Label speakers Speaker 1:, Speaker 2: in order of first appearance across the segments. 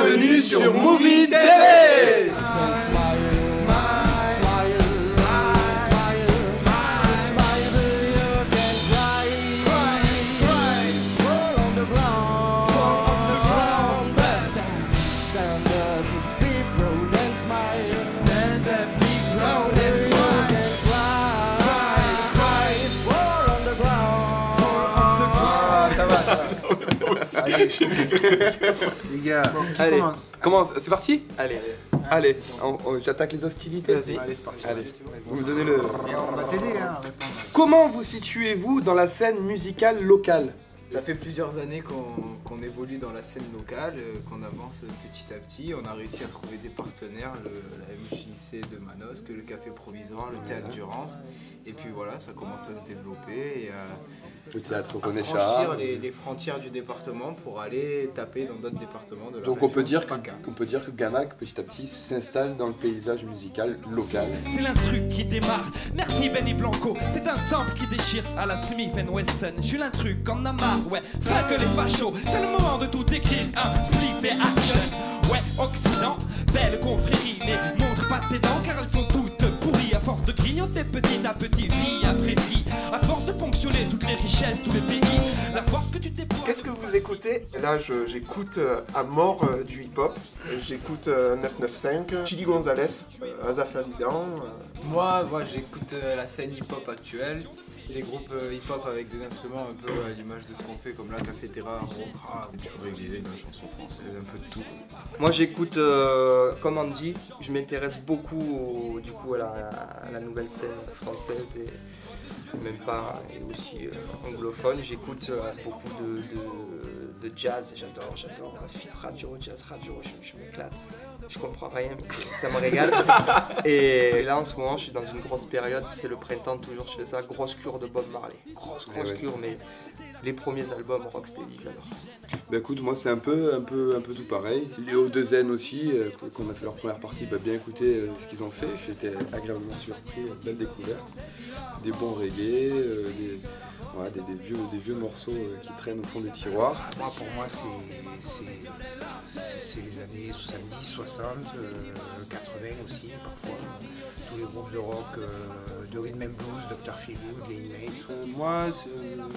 Speaker 1: bienvenue sur Movie TV.
Speaker 2: Les gars,
Speaker 1: allez, commence, c'est parti? Allez, j'attaque les hostilités.
Speaker 2: Vas-y, allez, c'est parti.
Speaker 1: Allez, vous me donnez le...
Speaker 2: On va t'aider hein, à répondre.
Speaker 1: Comment vous situez-vous dans la scène musicale locale?
Speaker 3: Ça fait plusieurs années qu'on évolue dans la scène locale, qu'on avance petit à petit. On a réussi à trouver des partenaires, la MJC de Manosque, le Café Provisoire, le Théâtre Durance. Et puis voilà, ça commence à se développer et
Speaker 1: le théâtre
Speaker 3: à
Speaker 1: René
Speaker 3: franchir
Speaker 1: Char.
Speaker 3: les frontières du département pour aller taper dans d'autres départements de la
Speaker 1: Donc
Speaker 3: région.
Speaker 1: on peut dire que Gamac, petit à petit, s'installe dans le paysage musical local.
Speaker 4: C'est l'instru qui démarre, merci Benny Blanco. C'est un sample qui déchire à la Smith Wesson. Je suis l'intrus en a marre, ouais, fuck les fachos. C'est le moment de tout décrire, un spliff et action. Ouais, Occident, belle confrérie. Les montre pas tes dents car elles sont toutes pourries. À force de grignoter petit à petit, vie après vie. À force de ponctionner toutes les richesses, tous les pays. La force que tu déploies.
Speaker 5: Qu'est-ce que vous écoutez? Là, j'écoute à mort du hip-hop. J'écoute 995, Chili Gonzalez, Azaf Avidan.
Speaker 3: Moi j'écoute la scène hip-hop actuelle. Des groupes hip-hop avec des instruments un peu à l'image de ce qu'on fait, comme la Cafetera, du reggae, la chanson française, un peu de tout.
Speaker 6: Moi j'écoute, comme Andy, je m'intéresse beaucoup du coup à la nouvelle scène française et même pas, et aussi anglophone. J'écoute beaucoup de jazz, j'adore radio, jazz radio, je m'éclate. Je comprends rien, mais ça me régale. Et là en ce moment je suis dans une grosse période, c'est le printemps, toujours je fais ça, grosse cure de Bob Marley. Grosse cure, mais les premiers albums Rocksteady, j'adore.
Speaker 1: Bah écoute, moi c'est un peu tout pareil. Léo Dezen aussi, qu'on a fait leur première partie, bah bien écouter ce qu'ils ont fait. J'étais agréablement surpris, belle découverte. Des bons reggae, des vieux morceaux qui traînent au fond des tiroirs.
Speaker 2: Moi, pour moi, c'est les années 70, 60, 80 aussi, parfois. Tous les groupes de rock, de rhythm and blues, Dr. Feelgood, les Inmates.
Speaker 7: Moi,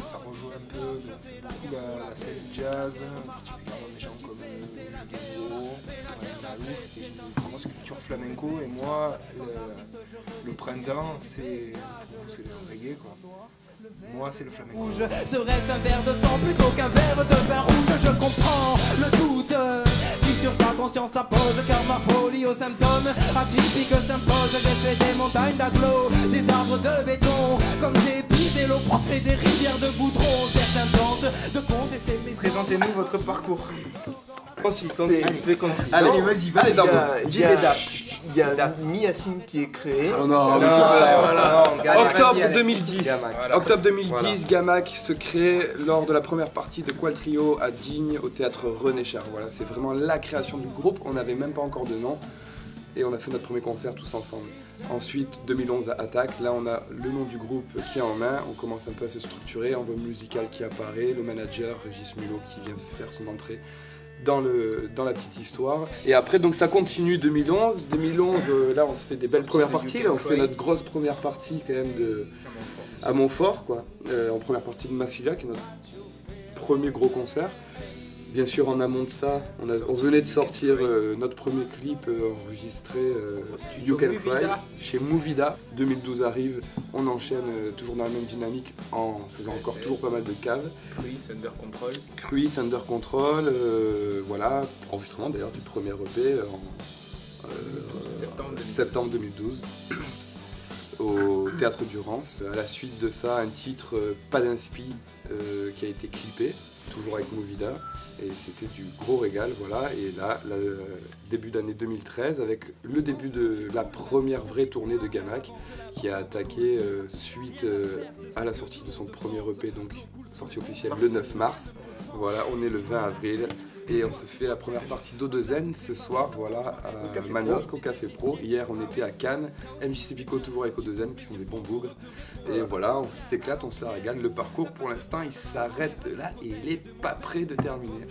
Speaker 7: ça rejoue un peu, c'est beaucoup la scène jazz, particulièrement des gens comme Julien Gros, Malouf, et une grosse culture flamenco. Et moi, le printemps, c'est le reggae, quoi. Moi, c'est le flamenco.
Speaker 8: Serait-ce un verre de sang plutôt qu'un verre de vin rouge? Je comprends le doute qui sur ta conscience s'impose, car ma folie aux symptômes atypiques s'impose. J'ai fait des montagnes d'agglos, des arbres de béton, comme j'ai pisé l'eau propre et des rivières de goudron. Certains tentent de contester mes...
Speaker 5: Présentez-nous votre parcours.
Speaker 6: Concis.
Speaker 5: Allez, vas-y, il y a
Speaker 6: date.
Speaker 5: Miassine qui est créé.
Speaker 1: Oh non, Octobre 2010. Octobre 2010, Gamac se crée lors de la première partie de Qualtrio à Digne au théâtre René Char. Voilà, c'est vraiment la création du groupe. On n'avait même pas encore de nom. Et on a fait notre premier concert tous ensemble. Ensuite, 2011 à Attaque, là on a le nom du groupe qui est en main, on commence un peu à se structurer, envoi musical qui apparaît, le manager Régis Mulot qui vient faire son entrée dans la petite histoire. Et après donc ça continue 2011, là on se fait des belles premières parties, là on se fait notre grosse première partie quand même à Montfort, quoi, en première partie de Massilia qui est notre premier gros concert. Bien sûr, en amont de ça, on venait de sortir notre premier clip enregistré You Can Cry chez Movida. 2012 arrive, on enchaîne toujours dans la même dynamique en faisant encore toujours pas mal de caves. Cruis, Under Control, voilà, enregistrement d'ailleurs du premier EP en septembre 2012 au Théâtre Durance. À la suite de ça, un titre Pas d'inspi qui a été clippé, toujours avec Movida, et c'était du gros régal, voilà. Et là, début d'année 2013, avec le début de la première vraie tournée de Gamac, qui a attaqué suite à la sortie de son premier EP, donc sortie officielle le 9 mars. Voilà, on est le 20 avril et on se fait la première partie d'O2N ce soir, voilà, à Manosque, au Café Pro. Hier, on était à Cannes, MJC Pico toujours avec O2N qui sont des bons bougres. Et voilà, on s'éclate, on se la régale. Le parcours, pour l'instant, il s'arrête là et il est pas prêt de terminer.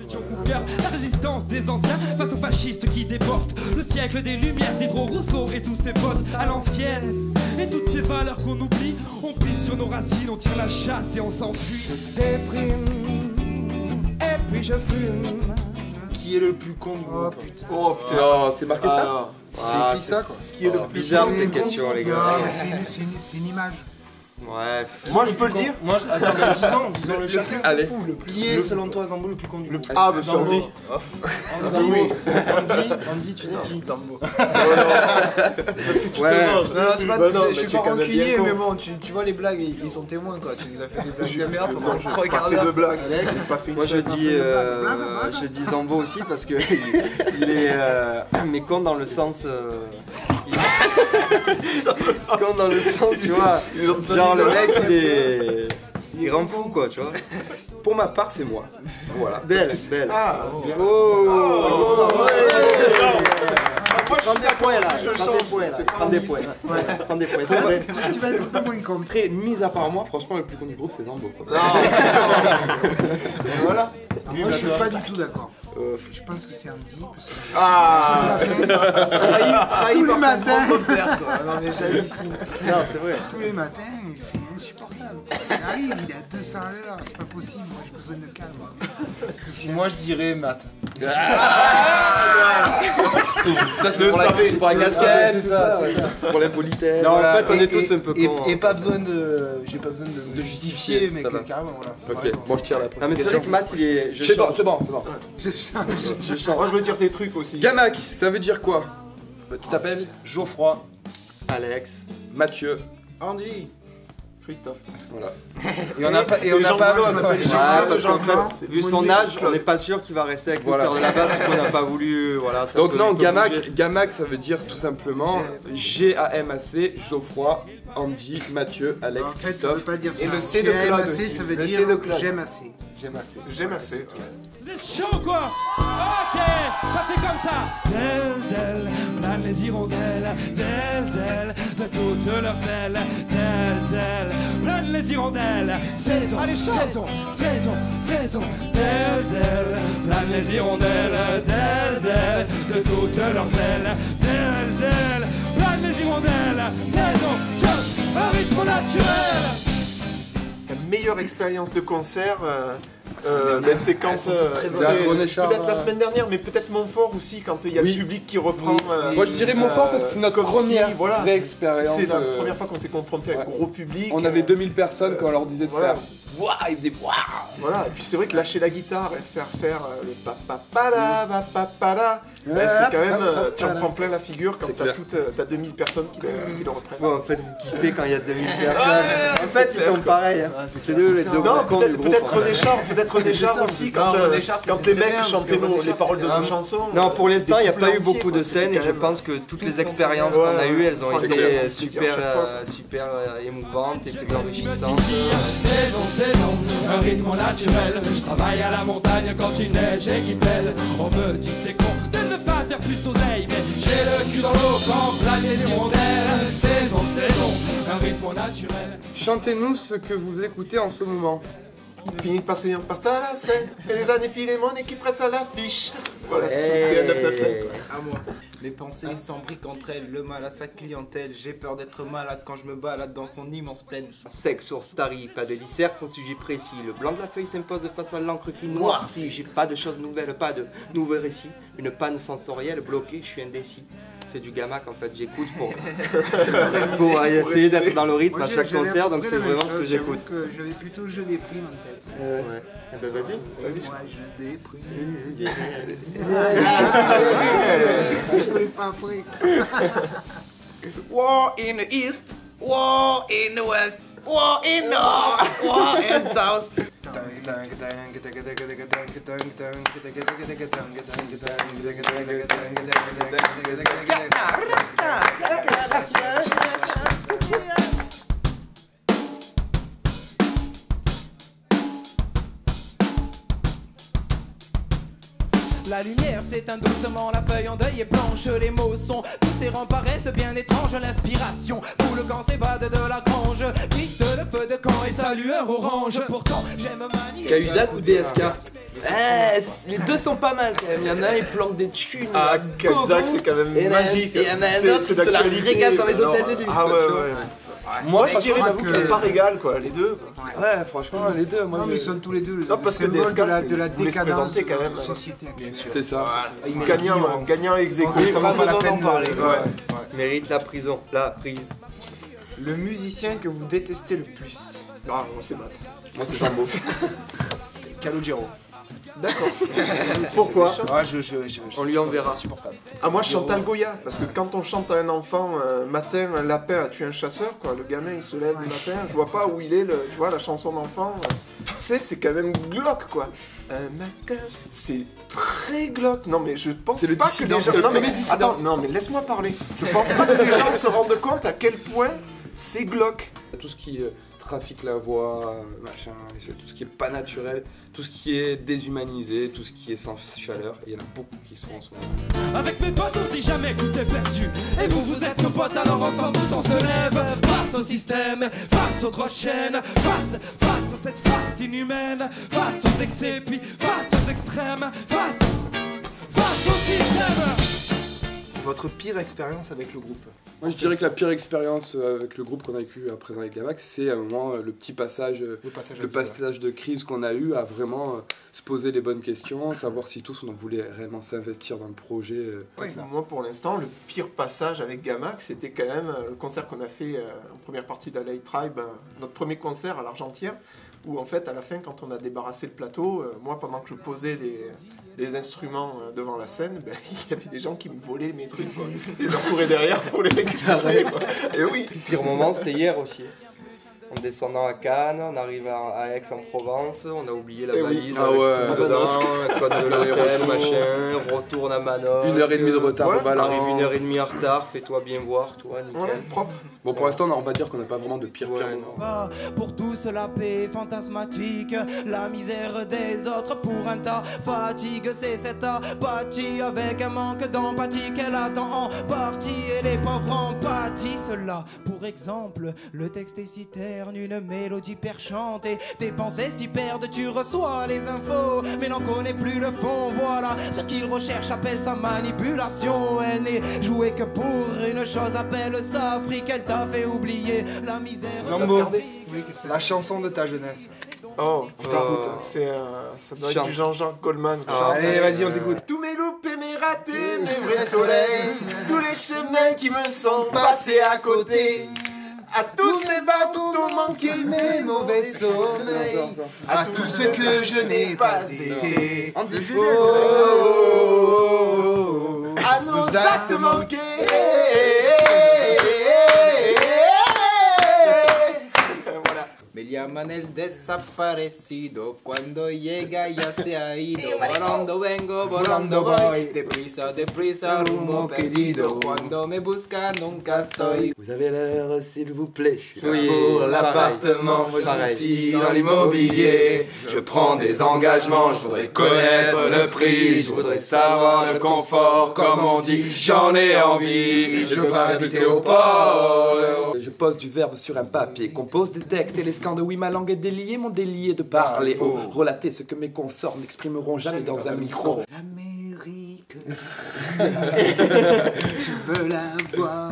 Speaker 4: Voilà. La résistance des anciens face aux fascistes qui déportent le siècle des Lumières, Diderot, Rousseau et tous ses potes à l'ancienne. Et toutes ces valeurs qu'on oublie, on pisse sur nos racines, on tire la chasse et on s'enfuit.
Speaker 8: Je déprime, et puis je fume.
Speaker 7: Qui est le plus con du groupe?
Speaker 5: Oh putain.
Speaker 1: Non, c'est marqué ça.
Speaker 7: C'est écrit ça quoi.
Speaker 5: Qui est le plus
Speaker 6: bizarre
Speaker 5: con
Speaker 6: ces
Speaker 5: du
Speaker 6: questions, les
Speaker 2: Non,
Speaker 6: gars.
Speaker 2: mais c'est une image.
Speaker 6: Ouais.
Speaker 5: Moi je peux le dire.
Speaker 7: Moi, attends, disons le chacun.
Speaker 1: Allez.
Speaker 7: Qui est selon toi Zambo le plus con du groupe?
Speaker 5: Ah, bah c'est
Speaker 7: Zambo.
Speaker 5: Andy.
Speaker 7: Zambo. Andy, tu dis qui? Zambo.
Speaker 6: Ouais.
Speaker 3: Non, c'est pas,
Speaker 5: Bah non,
Speaker 3: je suis
Speaker 5: mais tu
Speaker 3: pas
Speaker 5: es quand même
Speaker 3: rancunier,
Speaker 5: bien con.
Speaker 3: mais bon, tu vois les blagues, ils sont témoins quoi. Tu nous as fait des blagues de merde pendant
Speaker 5: J'ai
Speaker 3: 3
Speaker 5: pas
Speaker 3: quarts
Speaker 5: fait de
Speaker 3: d'heure.
Speaker 5: blague. J'ai pas fait une
Speaker 6: Moi je dis Zambo aussi parce que il est mais con dans le sens con dans le sens tu vois genre le mec il rend fou quoi tu vois.
Speaker 1: Pour ma part, c'est moi. Voilà.
Speaker 6: Belle.
Speaker 5: Ah,
Speaker 6: Oh.
Speaker 5: prends des points là.
Speaker 6: Prends des points. Prends des points.
Speaker 2: Tu vas être un peu moins con.
Speaker 1: Après, mis à part moi, franchement, le plus con du groupe, c'est Zambo. Quoi.
Speaker 2: Voilà. Moi, je suis pas du tout d'accord. Je pense que c'est Andy. Parce que
Speaker 5: Ah.
Speaker 3: Trahi
Speaker 2: Tous les
Speaker 3: par son
Speaker 2: matins.
Speaker 3: propre père quoi. Non mais j'hallucine.
Speaker 6: Non, c'est vrai.
Speaker 2: tous les matins, c'est insupportable. Il arrive, il est à 200 à l'heure, c'est pas possible. Moi, j'ai besoin de calme.
Speaker 7: Moi je dirais Matt.
Speaker 1: Ça, c'est pour la casquette, tout ça. Pour l'impolitesse.
Speaker 6: Non, en fait, on est tous un peu
Speaker 7: Et
Speaker 6: cons.
Speaker 7: pas besoin de. J'ai pas besoin de justifier, mais
Speaker 1: ça va.
Speaker 7: carrément, voilà.
Speaker 1: Ok, bon, je tire la
Speaker 6: Non,
Speaker 1: première
Speaker 6: mais c'est vrai que Matt, il est.
Speaker 1: C'est bon, c'est bon.
Speaker 5: Moi je veux dire des trucs aussi.
Speaker 1: Gamac, ça veut dire quoi? Tu t'appelles
Speaker 7: Geoffroy.
Speaker 6: Alex.
Speaker 1: Mathieu.
Speaker 3: Andy.
Speaker 5: Christophe.
Speaker 1: Voilà.
Speaker 7: Et on n'a pas l'autre.
Speaker 6: Ouais, parce qu'en fait, vu son âge, on n'est pas sûr qu'il va rester avec nous
Speaker 1: Voilà.
Speaker 6: faire de la base, parce qu'on n'a pas voulu. Voilà, ça
Speaker 1: Donc
Speaker 6: peut-
Speaker 1: non,
Speaker 6: il peut bouger.
Speaker 1: Gamac, ça veut dire tout simplement G-A-M-A-C, Geoffroy, Andy, Mathieu, Alex,
Speaker 2: En fait, ça veut
Speaker 1: Christophe.
Speaker 2: pas dire ça.
Speaker 3: Et le C de Claude
Speaker 2: assez,
Speaker 3: aussi.
Speaker 2: ça veut
Speaker 3: Le
Speaker 2: dire
Speaker 3: C de Claude.
Speaker 2: j'aime assez.
Speaker 5: J'aime assez.
Speaker 4: Vous êtes chaud quoi? Ok, ça fait comme ça. D'elle, planent les hirondelles, d'elle, de toutes leurs ailes, d'elle, planent les hirondelles. Saison, saison, d'elle, planent les hirondelles, d'elle, de toutes leurs ailes, d'elle, planent les hirondelles. Saison, un rythme naturel.
Speaker 5: La meilleure expérience de concert, c'est quand c'est
Speaker 1: René Char,
Speaker 5: peut-être la semaine dernière, mais peut-être Montfort aussi quand il y a
Speaker 1: Oui.
Speaker 5: le public qui reprend.
Speaker 1: Moi je dirais Montfort parce que c'est notre
Speaker 5: comme
Speaker 1: première
Speaker 5: si, voilà,
Speaker 1: vraie expérience.
Speaker 5: c'est la première fois qu'on s'est confronté à un
Speaker 1: ouais.
Speaker 5: gros public.
Speaker 1: On avait 2000 personnes quand on leur disait de
Speaker 5: voilà.
Speaker 1: faire. Waouh, ils faisaient waouh.
Speaker 5: Voilà, et puis c'est vrai que lâcher la guitare et faire le pa-pa-pa-la, pa-pa-pa-la, c'est quand même, tu en prends plein la figure quand
Speaker 1: C'est
Speaker 5: t'as 2000 personnes qui le reprennent.
Speaker 6: Ouais, en fait, vous kiffez quand il y a 2000 personnes. En fait, ils sont pareils. Hein. C'est deux les deux
Speaker 5: Non,
Speaker 6: cons du groupe.
Speaker 5: peut-être
Speaker 6: hein.
Speaker 5: René Char aussi, quand
Speaker 3: René Char,
Speaker 5: quand
Speaker 3: c'était
Speaker 5: les mecs
Speaker 3: bien,
Speaker 5: chantaient
Speaker 3: parce que René
Speaker 5: les
Speaker 3: Char,
Speaker 5: paroles de
Speaker 3: c'était
Speaker 5: nos
Speaker 3: vraiment-
Speaker 5: chansons.
Speaker 6: Non, pour l'instant, il n'y a pas eu
Speaker 5: entiers,
Speaker 6: beaucoup
Speaker 5: quoi,
Speaker 6: de scènes
Speaker 5: c'était
Speaker 6: et
Speaker 5: quand
Speaker 6: je
Speaker 5: même-
Speaker 6: pense que toutes les
Speaker 5: sont
Speaker 6: expériences
Speaker 5: bien.
Speaker 6: qu'on a eues, elles ont
Speaker 5: C'est
Speaker 6: été
Speaker 5: clair.
Speaker 6: super,
Speaker 5: Plaisir à chaque fois.
Speaker 6: super émouvantes et enrichissantes.
Speaker 4: Saison, un rythme naturel. Je travaille à la montagne quand il neige et qu'il pèle. On me dit t'es con de ne pas faire plus d'oseille, mais j'ai le cul dans l'eau quand planent les hirondelles. Saison, un rythme naturel.
Speaker 1: Chantez-nous ce que vous écoutez en ce moment.
Speaker 5: Fini de passer par ça la scène, et les années filent mon équipe reste à l'affiche. Voilà, c'est tout ce qu'il y a 995.
Speaker 3: À moi. Les pensées s'embriquent entre elles, le mal à sa clientèle. J'ai peur d'être malade quand je me balade dans son immense plaine.
Speaker 6: Sec, source tarie, pas de disserte sans sujet précis. Le blanc de la feuille s'impose face à l'encre qui noircit. J'ai pas de choses nouvelles, pas de nouveaux récits. Une panne sensorielle bloquée, je suis indécis. C'est du Gamac en fait, j'écoute pour essayer d'être dans le rythme
Speaker 2: Moi,
Speaker 6: à chaque
Speaker 2: j'avais
Speaker 6: concert,
Speaker 2: à peu
Speaker 6: donc
Speaker 2: près
Speaker 6: c'est
Speaker 2: la même
Speaker 6: vraiment ce que
Speaker 2: chose,
Speaker 6: j'écoute.
Speaker 2: j'avoue que j'avais plutôt je déprime en tête.
Speaker 6: Ouais. Eh ben vas-y.
Speaker 2: Moi, je déprime. Je connais pas après.
Speaker 1: War in the east, war in the west, war in the north, war in the south.
Speaker 8: La lumière s'éteint doucement, la feuille en deuil est blanche. Les mots sont tous errants, paraissent bien étranges. L'inspiration fout le camp s'évade de la grange. Vite le feu de camp et sa lueur orange. Pourtant j'aime manier
Speaker 6: Cahuzac ou DSK? Les deux sont pas mal quand même. Il y en a un, il planque des thunes.
Speaker 5: Ah, Cahuzac, c'est quand même magique.
Speaker 6: Et il y en a un autre qui se la régale dans les hôtels de luxe.
Speaker 5: Ah ouais.
Speaker 1: Moi,
Speaker 5: je dirais que pas régal, quoi, les deux.
Speaker 1: Ouais, franchement, les deux. Moi,
Speaker 7: ils sont tous les deux.
Speaker 5: Non, parce que DSK,
Speaker 7: de la décadence
Speaker 5: quand même.
Speaker 7: Société, bien sûr.
Speaker 1: C'est ça.
Speaker 5: Gagnant ex aequo.
Speaker 7: Ça vaut pas la peine d'en parler.
Speaker 6: Mérite la prison. La prise.
Speaker 3: Le musicien que vous détestez le plus.
Speaker 5: Ah, moi c'est Matt.
Speaker 1: Moi, c'est Sambo.
Speaker 7: Calogero.
Speaker 5: D'accord.
Speaker 6: Pourquoi?
Speaker 5: On lui enverra. Ah, moi Chantal Goya, parce que quand on chante à un enfant, matin, un lapin a tué un chasseur, quoi. Le gamin il se lève le matin, je vois pas où il est, tu vois, la chanson d'enfant. Tu sais, c'est quand même glauque, quoi. Un matin, c'est très glauque. Non, mais je pense pas que les gens. Non, mais attends, non, mais laisse-moi parler. Je pense pas que les gens se rendent compte à quel point c'est glauque.
Speaker 1: Tout ce qui trafique la voix, machin, tout ce qui est pas naturel, tout ce qui est déshumanisé, tout ce qui est sans chaleur, il y en a beaucoup qui sont en ce moment.
Speaker 4: Avec mes potes on se dit jamais que tout est perdu. Et vous êtes nos potes, alors ensemble tous on se lève. Face au système, face aux grosses chaînes, face à cette face inhumaine, face aux excès, puis face aux extrêmes, face au système.
Speaker 7: Votre pire expérience avec le groupe?
Speaker 1: Moi je dirais que la pire expérience avec le groupe qu'on a vécu à présent avec Gamax, c'est à un moment le petit passage, le passage de crise qu'on a eu à vraiment se poser les bonnes questions, savoir si tous on voulait réellement s'investir dans le projet.
Speaker 5: Moi pour l'instant, le pire passage avec Gamax, c'était quand même le concert qu'on a fait en première partie d'A.L.A. Tribe, notre premier concert à l'Argentière, où en fait à la fin quand on a débarrassé le plateau, moi pendant que je posais les instruments devant la scène, il y avait des gens qui me volaient mes trucs, quoi. Et je leur courais derrière pour les récupérer, quoi. Et oui.
Speaker 6: Le pire moment c'était hier aussi. En descendant à Cannes, on arrive à Aix-en-Provence, on a oublié la valise,
Speaker 1: ah ouais,
Speaker 6: tout dedans, un code de l'hôtel, machin, retourne à Manos.
Speaker 1: 1h30 de retard au Valence.
Speaker 6: Arrive 1h30 en retard, fais-toi bien voir, toi, nickel.
Speaker 5: Ouais, propre.
Speaker 1: Bon, pour l'instant, on va dire qu'on n'a pas vraiment de pire moment.
Speaker 8: Pour tous la paix fantasmatique, la misère des autres pour un tas. Fatigue, c'est cette apathie avec un manque d'empathie qu'elle attend en partie. Et les pauvres en pâtissent là. Pour exemple, le texte est si terne, une mélodie perchante et tes pensées s'y perdent. Tu reçois les infos, mais n'en connais plus le fond. Voilà ce qu'il recherche, appelle sa manipulation. Elle n'est jouée que pour une chose, appelle ça fric. Elle t'a fait oublier la misère.
Speaker 7: Zambo, la chanson de ta jeunesse.
Speaker 5: Oh, putain, ça doit être du Jean-Jacques Goldman.
Speaker 7: Allez, vas-y, on t'écoute.
Speaker 5: Tous mes loupés, mes ratés, mes vrais soleils, tous les chemins qui me sont passés à côté. À tous ces bateaux ont manqué mes mauvais sommeils, à tout ce que je n'ai pas été. À nos actes manqués.
Speaker 3: Me llaman el desaparecido, cuando llega ya se ha ido. Volando vengo, volando voy, deprisa, deprisa, rumbo perdido. Cuando me buscan nunca estoy.
Speaker 1: Vous avez l'heure, s'il vous plaît. Je suis
Speaker 6: Oui,
Speaker 1: pour l'appartement, je investis dans l'immobilier. Je prends des engagements, je voudrais connaître le prix. Je voudrais savoir le confort, comme on dit, j'en ai envie. Je veux pas habiter au port. Je pose du verbe sur un papier, compose des textes et les scans de oui, ma langue est déliée, mon délié de parler haut. Relater ce que mes consorts n'exprimeront jamais dans un micro.
Speaker 3: L'Amérique, je veux la voir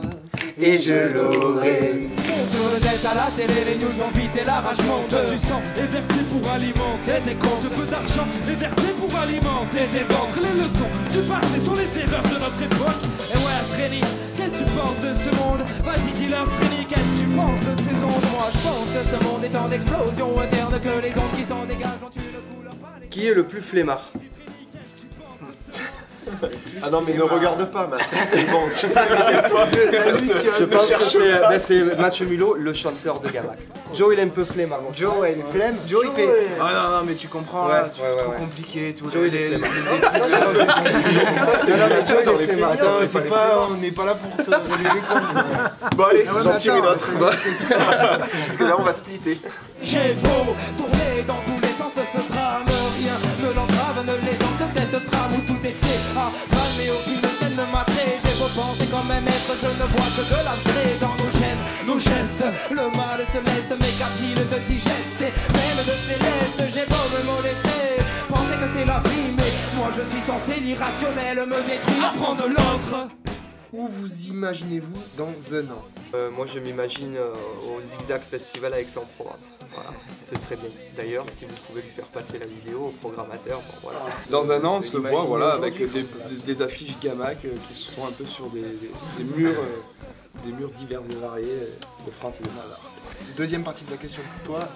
Speaker 5: Et je l'aurai.
Speaker 8: Sur le delta, la télé, les news vont vite et la rage monte.
Speaker 4: Du sang est versé pour alimenter tes comptes. Peu d'argent est versé pour alimenter tes ventres. Les leçons du passé sont les erreurs de notre époque. Et ouais, Frénie, qu'est-ce que tu penses de ce monde? Vas-y, dis-leur, Frénie, qu'est-ce que tu penses de ces ondes?
Speaker 8: Moi je pense que ce monde est en explosion interne, que les ondes qui s'en dégagent ont une couleur pas.
Speaker 6: Qui est le plus flemmard?
Speaker 5: Ah non mais ne regarde pas Matt. Bon, c'est toi.
Speaker 6: Je pense que c'est Mathieu Mulot, le chanteur de Gamax. Joe il est un peu flemmard.
Speaker 3: Joe a une flemme. Joe il fait. Ah non non mais tu comprends là, c'est trop compliqué tout.
Speaker 6: Joe il est flemmard.
Speaker 7: C'est pas, on n'est pas là pour se relever les comptes.
Speaker 5: Bon allez, j'en tire une autre. Parce que là on va splitter.
Speaker 8: J'ai beau tourner dans tous les sens, ce drame, rien ne l'entrave, ne laissant que cette trame où tout est mal, mais aucune scène ne m'attrait. J'ai beau penser comme un maître, je ne vois que de l'abstrait dans nos gènes, nos gestes. Le mal se leste, mais qu'a-t-il de digeste? Même de céleste, j'ai beau me molester, penser que c'est la vie, mais moi je suis censé l'irrationnel me détruire, prendre l'autre.
Speaker 5: Où vous imaginez-vous dans un an?
Speaker 6: Moi je m'imagine au Zigzag Festival avec Aix-en-Provence. Voilà, ce serait bien. D'ailleurs, si vous pouvez lui faire passer la vidéo au programmateur, bon, voilà.
Speaker 1: Dans un an, on se voit voilà, avec des affiches Gamac qui sont un peu sur des murs divers et variés de France et de Navarre.
Speaker 7: Deuxième partie de la question pour toi,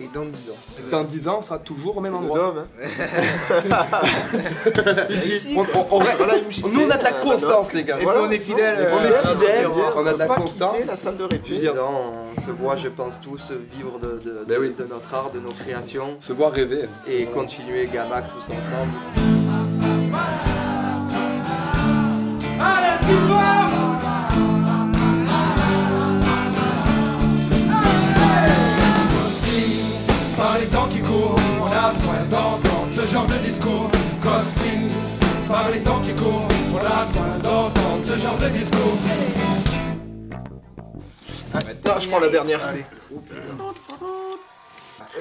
Speaker 7: et dans 10 ans?
Speaker 1: Dans 10 ans, on sera toujours au même endroit.
Speaker 5: Dôme,
Speaker 1: Ici. Nous, on a de la constance, les gars.
Speaker 3: Et puis on est fidèles.
Speaker 1: On a de la
Speaker 5: pas
Speaker 1: constance.
Speaker 5: quitter la salle de répé.
Speaker 6: On se voit, je pense, tous vivre de notre art, de nos créations.
Speaker 1: Se voir rêver.
Speaker 6: Et continuer Gamac tous ensemble.
Speaker 4: Allez, plus fort!
Speaker 8: Par les temps qui courent, on a besoin d'entendre ce genre de discours. Comme si, par les temps qui courent, on a besoin d'entendre ce genre de discours.
Speaker 5: Ah, je prends la dernière.
Speaker 7: Allez.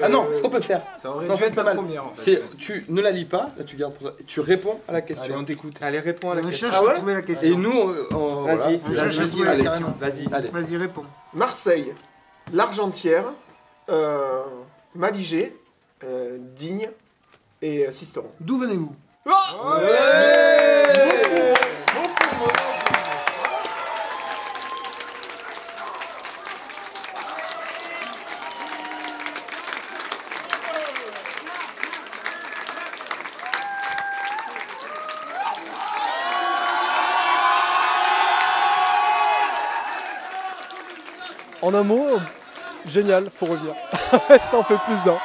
Speaker 1: Ah non, ce qu'on peut faire.
Speaker 3: Ça aurait
Speaker 1: Non,
Speaker 3: dû être
Speaker 1: pas
Speaker 3: la
Speaker 1: mal.
Speaker 3: première en fait.
Speaker 1: C'est tu ne la lis pas, là tu gardes pour toi, tu réponds à la question.
Speaker 7: Allez, on t'écoute.
Speaker 6: Allez, réponds à la question.
Speaker 7: Cherche à trouver la question.
Speaker 1: Et nous,
Speaker 6: Vas-y,
Speaker 1: voilà.
Speaker 7: vas-y,
Speaker 1: allez,
Speaker 7: carrément.
Speaker 6: Vas-y.
Speaker 7: Vas-y, réponds.
Speaker 5: Marseille, L'Argentière, Maligé, Digne et Sisteron.
Speaker 7: D'où venez-vous?
Speaker 9: En un mot, génial, faut revenir. Ça en fait plus d'un.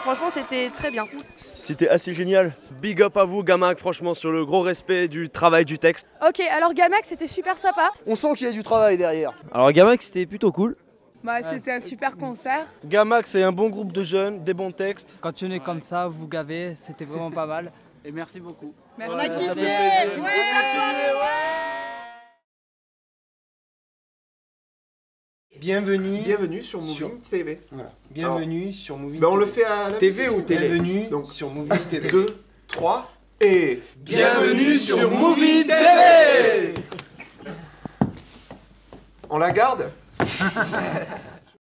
Speaker 10: Franchement, c'était très bien.
Speaker 11: C'était assez génial. Big up à vous, Gamac, franchement, sur le gros respect du travail du texte.
Speaker 10: Ok, alors Gamac, c'était super sympa.
Speaker 9: On sent qu'il y a du travail derrière.
Speaker 11: Alors, Gamac, c'était plutôt cool.
Speaker 10: Bah, c'était un super concert.
Speaker 9: Gamac, c'est un bon groupe de jeunes, des bons textes.
Speaker 12: Continuez comme ça, vous gavez, c'était vraiment pas mal. Et merci beaucoup.
Speaker 10: Merci.
Speaker 12: On a kiffé.
Speaker 5: Bienvenue sur Moving TV.
Speaker 7: Voilà. Bienvenue sur Moving
Speaker 5: Ben on
Speaker 7: TV.
Speaker 5: le fait à la
Speaker 7: TV ou télé? Bienvenue
Speaker 5: Donc
Speaker 7: sur Moving TV.
Speaker 5: 2, 3 et...
Speaker 1: Bienvenue sur Movie TV.
Speaker 5: On la garde?